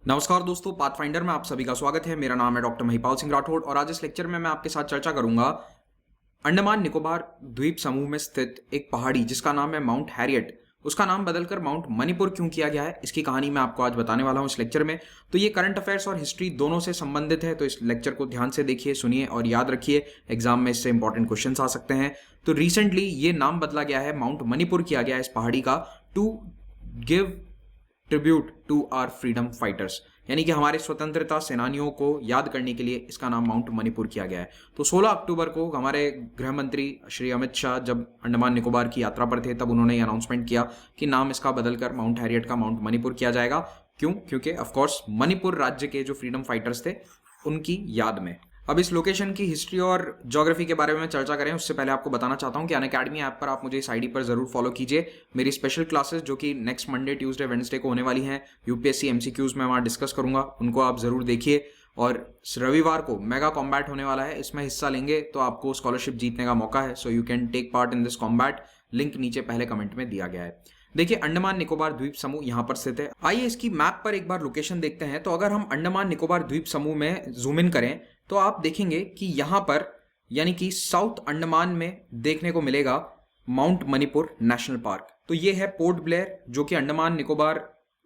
नमस्कार दोस्तों, पाथफाइंडर में आप सभी का स्वागत है। मेरा नाम है डॉक्टर महिपाल सिंह राठौड़ और आज इस लेक्चर में मैं आपके साथ चर्चा करूंगा अंडमान निकोबार द्वीप समूह में स्थित एक पहाड़ी जिसका नाम है माउंट हैरियट। उसका नाम बदलकर माउंट मणिपुर क्यों किया गया है, इसकी कहानी मैं आपको आज बताने वाला हूं इस लेक्चर में। तो ये करंट अफेयर्स और हिस्ट्री दोनों से संबंधित है, तो इस लेक्चर को ध्यान से देखिए, सुनिए और याद रखिए। एग्जाम में इससे इंपॉर्टेंट क्वेश्चन आ सकते हैं। तो रिसेंटली ये नाम बदला गया है, माउंट मणिपुर किया गया है इस पहाड़ी का, to give tribute to our freedom fighters, यानी कि हमारे स्वतंत्रता सेनानियों को याद करने के लिए इसका नाम माउंट मणिपुर किया गया है। तो 16 अक्टूबर को हमारे गृह मंत्री श्री अमित शाह जब अंडमान निकोबार की यात्रा पर थे तब उन्होंने ये अनाउंसमेंट किया कि नाम इसका बदलकर माउंट हैरियट का माउंट मणिपुर किया जाएगा। क्यों? क्योंकि ऑफकोर्स मणिपुर राज्य के जो फ्रीडम फाइटर्स थे उनकी याद में। अब इस लोकेशन की हिस्ट्री और ज्योग्राफी के बारे में चर्चा करें उससे पहले आपको बताना चाहता हूं कि अनअकैडमी ऐप पर आप मुझे इस आईडी पर जरूर फॉलो कीजिए। मेरी स्पेशल क्लासेस जो कि नेक्स्ट मंडे, ट्यूसडे, वेडनेसडे को होने वाली हैं, यूपीएससी एमसीक्यूज में वहां डिस्कस करूंगा, उनको आप जरूर देखिए। और रविवार को मेगा कॉम्बैट होने वाला है, इसमें हिस्सा लेंगे तो आपको स्कॉलरशिप जीतने का मौका है। So you can take part in this combat. Link नीचे पहले कमेंट में दिया गया है। देखिए, अंडमान निकोबार द्वीप समूह यहां पर स्थित है। आइए इसकी मैप पर एक बार लोकेशन देखते हैं। तो अगर हम अंडमान निकोबार द्वीप समूह में जूम इन करें तो आप देखेंगे कि यहां पर यानी कि साउथ अंडमान में देखने को मिलेगा माउंट मणिपुर नेशनल पार्क। तो ये है पोर्ट ब्लेयर जो कि अंडमान निकोबार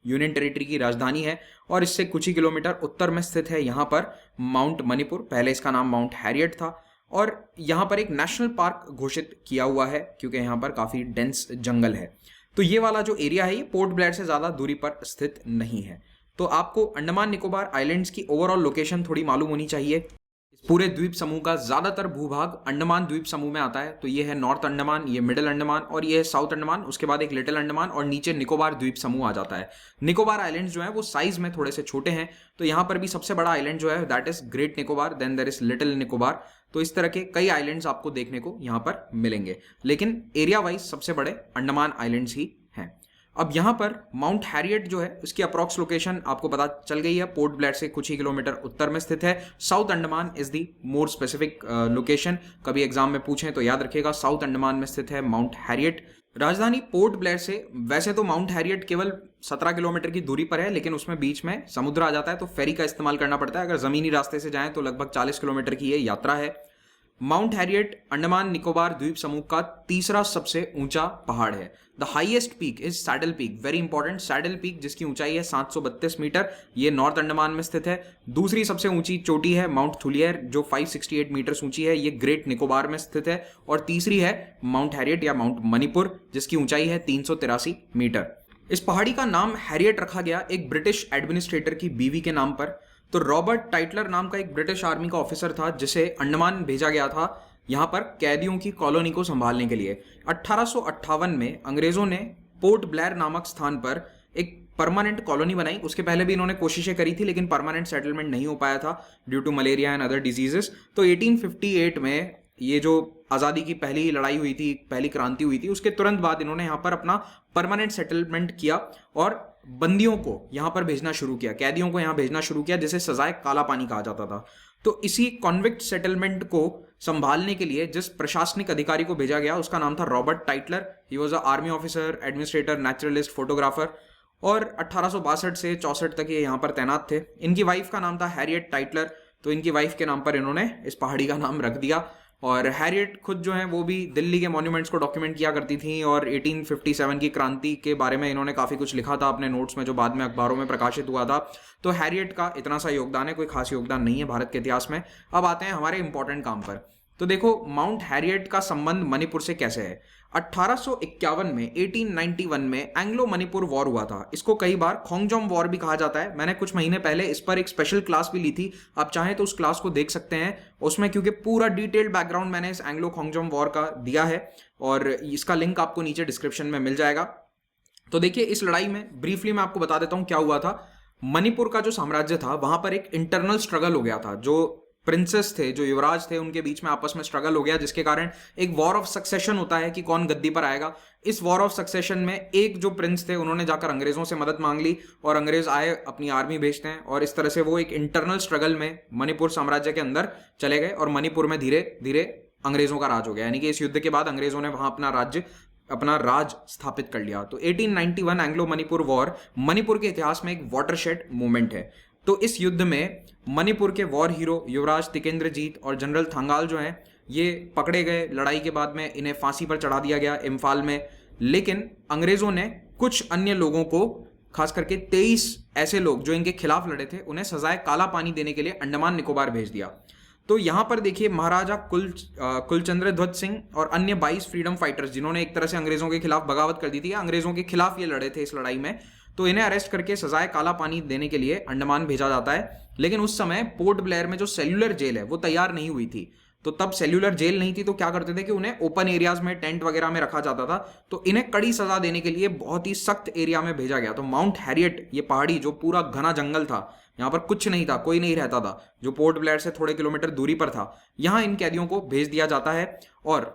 यूनियन टेरिटरी की राजधानी है और इससे कुछ ही किलोमीटर उत्तर में स्थित है यहां पर माउंट मणिपुर। पहले इसका नाम माउंट हैरियट था और यहां पर एक नेशनल पार्क घोषित किया हुआ है क्योंकि यहां पर काफी डेंस जंगल है। तो ये वाला जो एरिया है ये पोर्ट ब्लेयर से ज्यादा दूरी पर स्थित नहीं है। तो आपको अंडमान निकोबार आइलैंड्स की ओवरऑल लोकेशन थोड़ी मालूम होनी चाहिए। इस पूरे द्वीप समूह का ज्यादातर भूभाग अंडमान द्वीप समूह में आता है। तो ये है नॉर्थ अंडमान, ये मिडिल अंडमान और ये है साउथ अंडमान, उसके बाद एक लिटिल अंडमान और नीचे निकोबार द्वीप समूह आ जाता है। निकोबार आइलैंड्स जो है वो साइज में थोड़े से छोटे हैं। तो यहाँ पर भी सबसे बड़ा आइलैंड जो है that is Great Nicobar, then there is Little Nicobar. तो इस तरह के कई आइलैंड्स आपको देखने को यहाँ पर मिलेंगे, लेकिन एरिया वाइज सबसे बड़े अंडमान आइलैंड्स ही हैं। अब यहाँ पर माउंट हैरियट जो है उसकी अप्रॉक्स लोकेशन आपको पता चल गई है, पोर्ट ब्लेयर से कुछ ही किलोमीटर उत्तर में स्थित है। South Andaman is the more specific location. कभी एग्जाम में पूछें तो याद रखिएगा, साउथ अंडमान में स्थित है माउंट हैरियट। राजधानी पोर्ट ब्लेयर से वैसे तो माउंट हैरियट केवल 17 किलोमीटर की दूरी पर है, लेकिन उसमें बीच में समुद्र आ जाता है तो फेरी का इस्तेमाल करना पड़ता है। अगर जमीनी रास्ते से जाएं तो लगभग 40 किलोमीटर की ये यात्रा है। माउंट हैरियट अंडमान निकोबार द्वीप समूह का तीसरा सबसे ऊंचा पहाड़ है। The highest peak is saddle peak, very important, saddle peak जिसकी ऊंचाई है 732 मीटर, ये नॉर्थ अंडमान में स्थित है। दूसरी सबसे ऊंची चोटी है माउंट थुलियर जो 568 मीटर ऊंची है, ये ग्रेट निकोबार में स्थित है। और तीसरी है माउंट हैरियट या माउंट मणिपुर जिसकी ऊंचाई है 383 मीटर। इस पहाड़ी का नाम हैरियट रखा गया एक ब्रिटिश एडमिनिस्ट्रेटर की बीवी के नाम पर। तो रॉबर्ट टाइटलर नाम का एक ब्रिटिश आर्मी का ऑफिसर था जिसे अंडमान भेजा गया था यहां पर कैदियों की कॉलोनी को संभालने के लिए। 1858 में अंग्रेजों ने पोर्ट ब्लेयर नामक स्थान पर एक परमानेंट कॉलोनी बनाई। उसके पहले भी इन्होंने कोशिशें करी थी लेकिन परमानेंट सेटलमेंट नहीं हो पाया था due to malaria and other diseases. तो 1858 में ये जो आज़ादी की पहली लड़ाई हुई थी, पहली क्रांति हुई थी, उसके तुरंत बाद इन्होंने यहाँ पर अपना परमानेंट सेटलमेंट किया और बंदियों को यहाँ पर भेजना शुरू किया, कैदियों को यहाँ भेजना शुरू किया जिसे सजाए काला पानी कहा जाता था। तो इसी कॉन्विक्ट सेटलमेंट को संभालने के लिए जिस प्रशासनिक अधिकारी को भेजा गया उसका नाम था Robert Tytler. He was a army officer, administrator, naturalist, photographer और 1862 से 64 तक ये यहाँ पर तैनात थे। इनकी वाइफ का नाम था हैरियट टाइटलर, तो इनकी वाइफ के नाम पर इन्होंने इस पहाड़ी का नाम रख दिया। और हैरियट खुद जो है वो भी दिल्ली के मॉन्यूमेंट्स को डॉक्यूमेंट किया करती थी और 1857 की क्रांति के बारे में इन्होंने काफ़ी कुछ लिखा था अपने नोट्स में जो बाद में अखबारों में प्रकाशित हुआ था। तो हैरियट का इतना सा योगदान है, कोई खास योगदान नहीं है भारत के इतिहास में। अब आते हैं हमारे इंपॉर्टेंट काम पर। तो देखो, माउंट हैरियट का संबंध मणिपुर से कैसे है। 1851 में 1891 में एंग्लो मणिपुर वॉर हुआ था। इसको कई बार खोंगजोम वॉर भी कहा जाता है। मैंने कुछ महीने पहले इस पर एक स्पेशल क्लास भी ली थी, आप चाहें तो उस क्लास को देख सकते हैं उसमें, क्योंकि पूरा डिटेल्ड बैकग्राउंड मैंने इस एंग्लो खोंगजोम वॉर का दिया है और इसका लिंक आपको नीचे डिस्क्रिप्शन में मिल जाएगा। तो देखिए, इस लड़ाई में ब्रीफली मैं आपको बता देता हूं क्या हुआ था। मणिपुर का जो साम्राज्य था वहां पर एक इंटरनल स्ट्रगल हो गया था। जो प्रिंसेस थे, जो युवराज थे, उनके बीच में आपस में स्ट्रगल हो गया जिसके कारण एक वॉर ऑफ सक्सेशन होता है कि कौन गद्दी पर आएगा। इस वॉर ऑफ सक्सेशन में एक जो प्रिंस थे उन्होंने जाकर अंग्रेजों से मदद मांग ली और अंग्रेज आए, अपनी आर्मी भेजते हैं और इस तरह से वो एक इंटरनल स्ट्रगल में मणिपुर साम्राज्य के अंदर चले गए और मणिपुर में धीरे धीरे अंग्रेजों का राज हो गया। यानी कि इस युद्ध के बाद अंग्रेजों ने वहां अपना राज्य अपना राज स्थापित कर लिया। तो 1891 एंग्लो मणिपुर वॉर मणिपुर के इतिहास में एक वाटरशेड मूवमेंट है। तो इस युद्ध में मणिपुर के वॉर हीरो युवराज तिकेंद्रजीत और जनरल थांगाल जो हैं ये पकड़े गए। लड़ाई के बाद में इन्हें फांसी पर चढ़ा दिया गया इम्फाल में। लेकिन अंग्रेजों ने कुछ अन्य लोगों को, खास करके 23 ऐसे लोग जो इनके खिलाफ लड़े थे, उन्हें सजाए काला पानी देने के लिए अंडमान निकोबार भेज दिया। तो यहां पर देखिए महाराजा कुलचंद्र ध्वज सिंह और अन्य 22 फ्रीडम फाइटर्स जिन्होंने एक तरह से अंग्रेजों के खिलाफ बगावत कर दी थी, अंग्रेजों के खिलाफ ये लड़े थे इस लड़ाई में, तो इन्हें अरेस्ट करके सजाए काला पानी देने के लिए अंडमान भेजा जाता है। लेकिन उस समय पोर्ट ब्लेयर में जो सेल्यूलर जेल है वो तैयार नहीं हुई थी। तो तब सेल्यूलर जेल नहीं थी, तो क्या करते थे कि उन्हें ओपन एरियाज में, टेंट वगैरह में रखा जाता था। तो इन्हें कड़ी सजा देने के लिए बहुत ही सख्त एरिया में भेजा गया। तो माउंट हैरियट, ये पहाड़ी जो पूरा घना जंगल था, यहाँ पर कुछ नहीं था, कोई नहीं रहता था, जो पोर्ट ब्लेयर से थोड़े किलोमीटर दूरी पर था, यहाँ इन कैदियों को भेज दिया जाता है और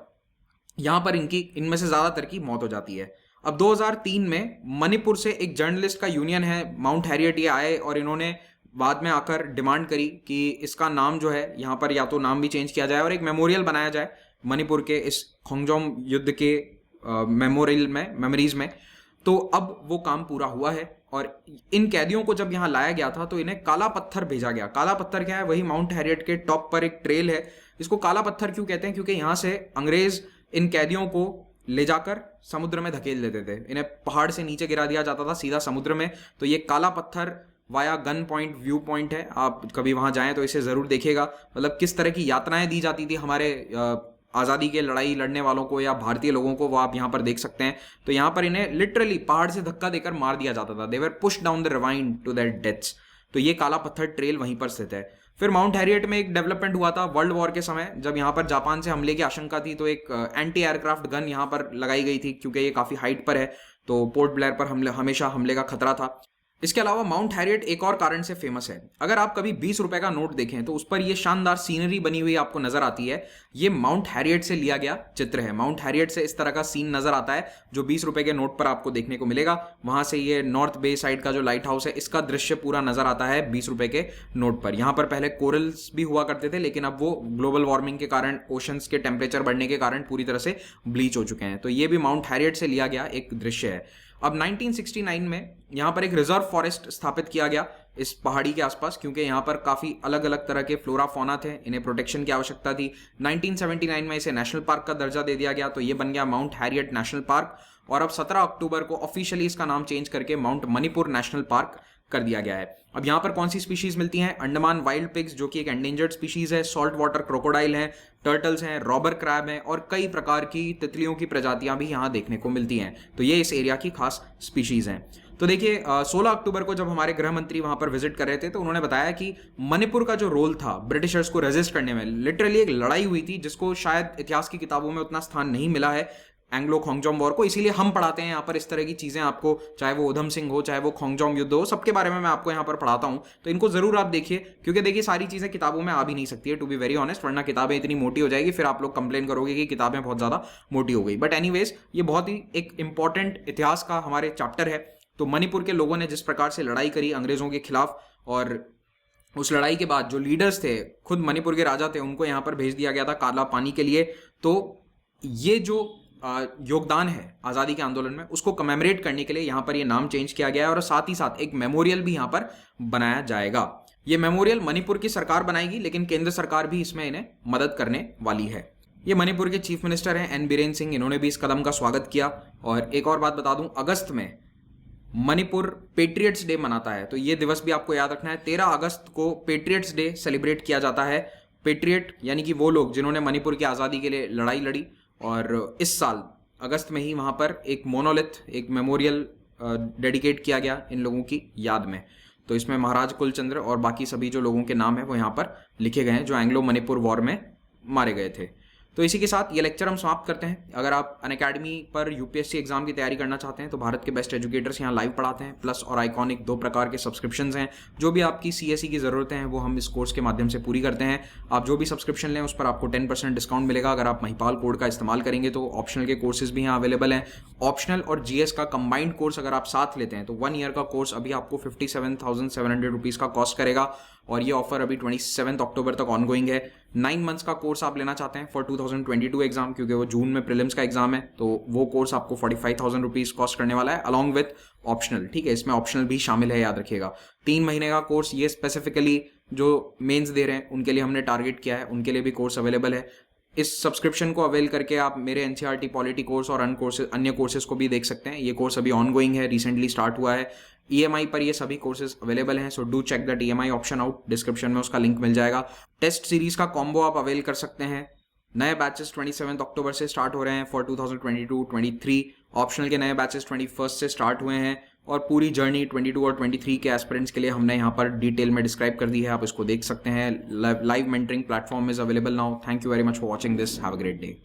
यहाँ पर इनमें से ज्यादातर की मौत हो जाती है। अब 2003 में मणिपुर से एक जर्नलिस्ट का यूनियन है माउंट हैरियट, ये आए और इन्होंने बाद में आकर डिमांड करी कि इसका नाम जो है यहाँ पर या तो नाम भी चेंज किया जाए और एक मेमोरियल बनाया जाए मणिपुर के इस खोंगजोम युद्ध के मेमोरियल में, मेमोरीज में। तो अब वो काम पूरा हुआ है और इन कैदियों को जब यहाँ लाया गया था तो इन्हें काला पत्थर भेजा गया। काला पत्थर क्या है? वही माउंट हैरियट के टॉप पर एक ट्रेल है। इसको काला पत्थर क्यों कहते हैं? क्योंकि यहाँ से अंग्रेज इन कैदियों को ले जाकर समुद्र में धकेल देते थे। इन्हें पहाड़ से नीचे गिरा दिया जाता था सीधा समुद्र में। तो ये काला पत्थर via gun point view point है, आप कभी वहां जाएं तो इसे जरूर देखिएगा। मतलब किस तरह की यातनाएं दी जाती थी हमारे आज़ादी के लड़ाई लड़ने वालों को या भारतीय लोगों को, वो आप यहाँ पर देख सकते हैं। तो यहाँ पर इन्हें लिटरली पहाड़ से धक्का देकर मार दिया जाता था। They were push down the ravine to their deaths. तो ये काला पत्थर ट्रेल वहीं पर स्थित है। फिर माउंट हैरियट में एक डेवलपमेंट हुआ था वर्ल्ड वॉर के समय, जब यहाँ पर जापान से हमले की आशंका थी, तो एक एंटी एयरक्राफ्ट गन यहाँ पर लगाई गई थी क्योंकि ये काफी हाइट पर है, तो पोर्ट ब्लेयर पर हमेशा हमले का खतरा था। इसके अलावा माउंट हैरियट एक और कारण से फेमस है। अगर आप कभी 20 रुपए का नोट देखें तो उस पर ये शानदार सीनरी बनी हुई आपको नजर आती है। ये माउंट हैरियट से लिया गया चित्र है। माउंट हैरियट से इस तरह का सीन नजर आता है जो 20 रुपए के नोट पर आपको देखने को मिलेगा। वहां से ये नॉर्थ बे साइड का जो लाइट हाउस है, इसका दृश्य पूरा नजर आता है 20 रुपए के नोट पर। यहाँ पर पहले कोरल्स भी हुआ करते थे, लेकिन अब वो ग्लोबल वार्मिंग के कारण, ओशंस के टेम्परेचर बढ़ने के कारण पूरी तरह से ब्लीच हो चुके हैं। तो ये भी माउंट हैरियट से लिया गया एक दृश्य है। अब 1969 में यहाँ पर एक रिजर्व फॉरेस्ट स्थापित किया गया इस पहाड़ी के आसपास, क्योंकि यहाँ पर काफी अलग अलग तरह के फ्लोरा फौना थे, इन्हें प्रोटेक्शन की आवश्यकता थी। 1979 में इसे नेशनल पार्क का दर्जा दे दिया गया, तो ये बन गया माउंट हैरियट नेशनल पार्क। और अब 17 अक्टूबर को ऑफिशियली इसका नाम चेंज करके माउंट मणिपुर नेशनल पार्क कर दिया गया है। अब यहाँ पर कौन सी स्पीशीज मिलती हैं? अंडमान वाइल्ड पिग्स जो कि एक एंडेंजर्ड स्पीशीज है, सॉल्ट वाटर क्रोकोडाइल हैं, टर्टल्स हैं, रॉबर क्रैब हैं और कई प्रकार की तितलियों की प्रजातियां भी यहाँ देखने को मिलती हैं। तो ये इस एरिया की खास स्पीशीज हैं। तो देखिए 16 अक्टूबर को जब हमारे गृह मंत्री वहां पर विजिट कर रहे थे तो उन्होंने बताया कि मणिपुर का जो रोल था ब्रिटिशर्स को रेजिस्ट करने में, लिटरली एक लड़ाई हुई थी जिसको शायद इतिहास की किताबों में उतना स्थान नहीं मिला है एंग्लो खोंगजोम वॉर को। इसीलिए हम पढ़ाते हैं यहाँ पर इस तरह की चीजें आपको, चाहे वो उधम सिंह हो, चाहे वो खोंगजोम युद्ध हो, सबके बारे में मैं आपको यहाँ पर पढ़ाता हूँ। तो इनको जरूर आप देखिए, क्योंकि देखिए सारी चीजें किताबों में आ भी नहीं सकती है, टू बी वेरी ऑनेस्ट, वरना किताबें इतनी मोटी हो जाएगी, फिर आप लोग कंप्लेन करोगे कि किताबें बहुत ज्यादा मोटी हो गई। बट एनीवेज ये बहुत ही एक इंपॉर्टेंट इतिहास का हमारे चैप्टर है। तो मणिपुर के लोगों ने जिस प्रकार से लड़ाई करी अंग्रेजों के खिलाफ, और उस लड़ाई के बाद जो लीडर्स थे, खुद मणिपुर के राजा थे, उनको यहाँ पर भेज दिया गया था काला पानी के लिए। तो ये जो योगदान है आज़ादी के आंदोलन में, उसको कमेमोरेट करने के लिए यहाँ पर ये नाम चेंज किया गया है और साथ ही साथ एक मेमोरियल भी यहाँ पर बनाया जाएगा। ये मेमोरियल मणिपुर की सरकार बनाएगी, लेकिन केंद्र सरकार भी इसमें इन्हें मदद करने वाली है। ये मणिपुर के चीफ मिनिस्टर हैं एन बीरेन सिंह, इन्होंने भी इस कदम का स्वागत किया। और एक और बात बता दूं, अगस्त में मणिपुर पेट्रियट्स डे मनाता है, तो ये दिवस भी आपको याद रखना है। 13 अगस्त को पेट्रियट्स डे सेलिब्रेट किया जाता है। पेट्रियट यानी कि वो लोग जिन्होंने मणिपुर की आज़ादी के लिए लड़ाई लड़ी। और इस साल अगस्त में ही वहाँ पर एक मोनोलिथ, एक मेमोरियल डेडिकेट किया गया इन लोगों की याद में। तो इसमें महाराज कुलचंद्र और बाकी सभी जो लोगों के नाम है वो यहाँ पर लिखे गए हैं जो एंग्लो मणिपुर वॉर में मारे गए थे। तो इसी के साथ ये लेक्चर हम समाप्त करते हैं। अगर आप अनअकैडमी पर यूपीएससी एग्जाम की तैयारी करना चाहते हैं तो भारत के बेस्ट एजुकेटर्स यहाँ लाइव पढ़ाते हैं। प्लस और आइकॉनिक 2 प्रकार के सब्सक्रिप्शंस हैं। जो भी आपकी सीएसई की ज़रूरतें हैं वो हम इस कोर्स के माध्यम से पूरी करते हैं। आप जो भी सब्सक्रिप्शन लें उस पर आपको 10% डिस्काउंट मिलेगा अगर आप महिपाल कोड का इस्तेमाल करेंगे। तो ऑप्शनल के कोर्सेज भी यहाँ अवेलेबल हैं। ऑप्शनल और जीएस का कंबाइंड कोर्स अगर आप साथ लेते हैं तो 1 ईयर का कोर्स अभी आपको 57,700 रुपीज़ का कॉस्ट करेगा। और ये ऑफर अभी 27 अक्टूबर तक ऑनगोइंग है। 9 मंथ्स का कोर्स आप लेना चाहते हैं फॉर 2022 एग्जाम, क्योंकि वो जून में प्रीलिम्स का एग्जाम है, तो वो कोर्स आपको 45,000 रुपीज कॉस्ट करने वाला है अलॉन्ग विथ ऑप्शनल। ठीक है, इसमें ऑप्शनल भी शामिल है, याद रखिएगा। 3 महीने का कोर्स, ये स्पेसिफिकली जो मेंस दे रहे हैं उनके लिए हमने टारगेट किया है, उनके लिए भी कोर्स अवेलेबल है। इस सब्सक्रिप्शन को अवेल करके आप मेरे एनसीईआरटी पॉलिटी कोर्स और अन्य कोर्सेज को भी देख सकते हैं। ये कोर्स अभी ऑनगोइंग है, रिसेंटली स्टार्ट हुआ है। ईएमआई पर ये सभी कोर्सेज अवेलेबल हैं, so do check that EMI option out, description में उसका लिंक मिल जाएगा। टेस्ट सीरीज का कॉम्बो आप अवेल कर सकते हैं। नए बैचेस 27 अक्टूबर से स्टार्ट हो रहे हैं फॉर 2022-23। ऑप्शनल के नए बैचेस 21 से स्टार्ट हुए हैं, और पूरी जर्नी 22 और 23 के एस्पिरेंट्स के लिए हमने यहाँ पर डिटेल में डिस्क्राइब कर दी है, आप इसको देख सकते हैं। Live mentoring platform is available now. Thank you very much for watching this, have a great day.